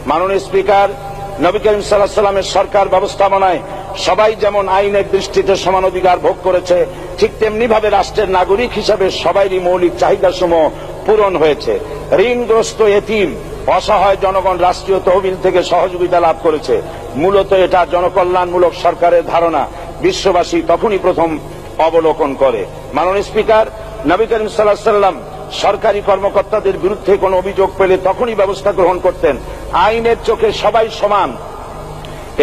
মাননীয় স্পিকার, নবী করিম সাল্লাল্লাহু আলাইহি ওয়াসাল্লামের সরকার ব্যবস্থাপনায় সবাই যেমন আইনের দৃষ্টিতে সমান অধিকার ভোগ করেছে, ঠিক তেমনি ভাবে রাষ্ট্রের নাগরিক হিসাবে সবারই মৌলিক চাহিদাসমূহ পূরণ হয়েছে। ঋণগ্রস্ত এতিম অসহায় জনগণ রাষ্ট্রীয় তহবিল থেকে সহযোগিতা লাভ করেছে। মূলত এটা জনকল্যাণমূলক সরকারের ধারণা বিশ্ববাসী তখনই প্রথম অবলোকন করে। মাননীয় স্পিকার, নবী করিম সাল্লাল্লাহু আলাইহি ওয়াসাল্লাম সরকারি কর্মকর্তাদের বিরুদ্ধে কোনো অভিযোগ পেলে তখনই ব্যবস্থা গ্রহণ করতেন। আইনের চোখে সবাই সমান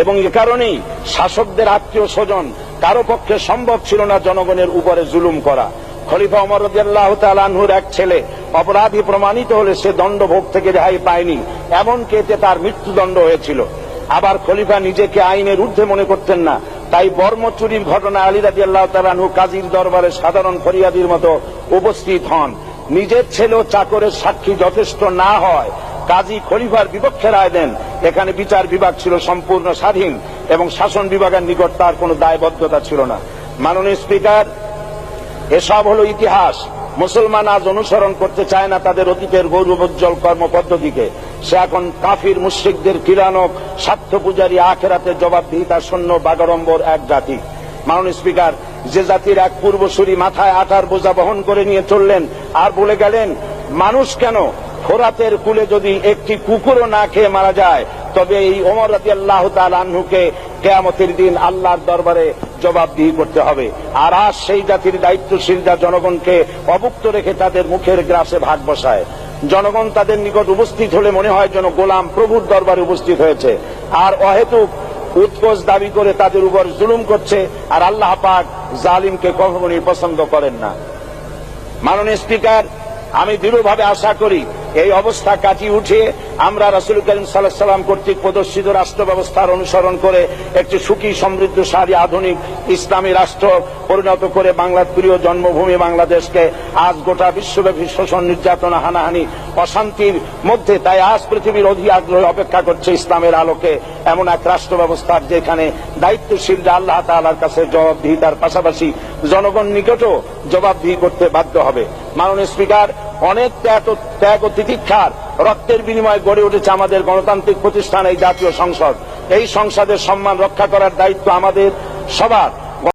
এবং এ কারণেই শাসকদের আত্মীয় স্বজন কারো পক্ষে সম্ভব ছিল না জনগণের উপরে জুলুম করা। খলিফা ওমর রাদিয়াল্লাহু তাআলা আনহুর এক ছেলে অপরাধী প্রমাণিত হলে সে দণ্ডভোগ থেকে রেহাই পায়নি, এমনকি এতে তার মৃত্যুদণ্ড হয়েছিল। আবার খলিফা নিজেকে আইনের ঊর্ধ্বে মনে করতেন না, তাই বর্ম চুরির ঘটনায় আলী রাদিয়াল্লাহু তাআলা আনহু কাজীর দরবারে সাধারণ ফরিয়াদির মতো উপস্থিত হন। নিজের ছেলে ও চাকরের সাক্ষী যথেষ্ট না হয় কাজী খলিফার বিপক্ষে রায় দেন। এখানে বিচার বিভাগ ছিল সম্পূর্ণ স্বাধীন এবং শাসন বিভাগের নিকট তার কোনো দায়বদ্ধতা ছিল না। মাননীয় স্পিকার, এসব হলো ইতিহাস। মুসলমান আজ অনুসরণ করতে চায় না তাদের অতীতের গৌরবোজ্জ্বল কর্মপদ্ধতিকে। সে এখন কাফির মুশরিকদের কিরানক স্বার্থ পূজারী আখেরাতে জবাবদিহিতা শূন্য বাগাড়ম্বর এক জাতি। মাননীয় স্পিকার, যে জাতির এক পূর্বসূরি মাথায় আটার বোঝা বহন করে নিয়ে চললেন আর বলে গেলেন, মানুষ কেন, ফোরাতের কূলে যদি একটি কুকুরও না খেয়ে মারা যায় তবে এই ওমর রাদিয়াল্লাহু তাআলা আনহুকে কিয়ামতের দিন আল্লাহর দরবারে জবাবদিহি করতে হবে। আর আজ সেই জাতির দায়িত্বশীলরা জনগণকে অভুক্ত রেখে তাদের মুখের গ্রাসে ভাগ বসায়। জনগণ তাদের নিকট উপস্থিত হলে মনে হয় যেন গোলাম প্রভুর দরবারে উপস্থিত হয়েছে, আর অহেতুক উৎকোচ দাবি করে তাদের উপর জুলুম করছে। আর আল্লাহ পাক জালিমকে কখনোই পছন্দ করেন না। মাননীয় স্পিকার, আমি দৃঢ়ভাবে আশা করি এই অবস্থা কাটিয়ে উঠিয়ে আমরা রাসূল করিম সাল্লাল্লাহু আলাইহি ওয়াসাল্লাম কর্তৃক প্রদর্শিত রাষ্ট্র ব্যবস্থার অনুসরণ করে একটি সুখী সমৃদ্ধশালী আধুনিক ইসলামী রাষ্ট্র পরিণত করে বাংলার প্রিয় জন্মভূমি বাংলাদেশকে আজ গোটা বিশ্বব্যাপী শোষণ, নির্যাতনা, হানাহানি, অশান্তির মধ্যে, তাই আজ পৃথিবীর অধীর আগ্রহে অপেক্ষা করছে ইসলামের আলোকে এমন এক রাষ্ট্র ব্যবস্থার যেখানে দায়িত্বশীলরা আল্লাহ তাআলার কাছে জবাবদিহিতার পাশাপাশি জনগণ নিকটও জবাবদিহি করতে বাধ্য হবে। মাননীয় স্পিকার, অনেক ত্যাগ ও তিতিক্ষার রক্তের বিনিময়ে গড়ে উঠেছে আমাদের গণতান্ত্রিক প্রতিষ্ঠান এই জাতীয় সংসদ। এই সংসদের সম্মান রক্ষা করার দায়িত্ব আমাদের সবার।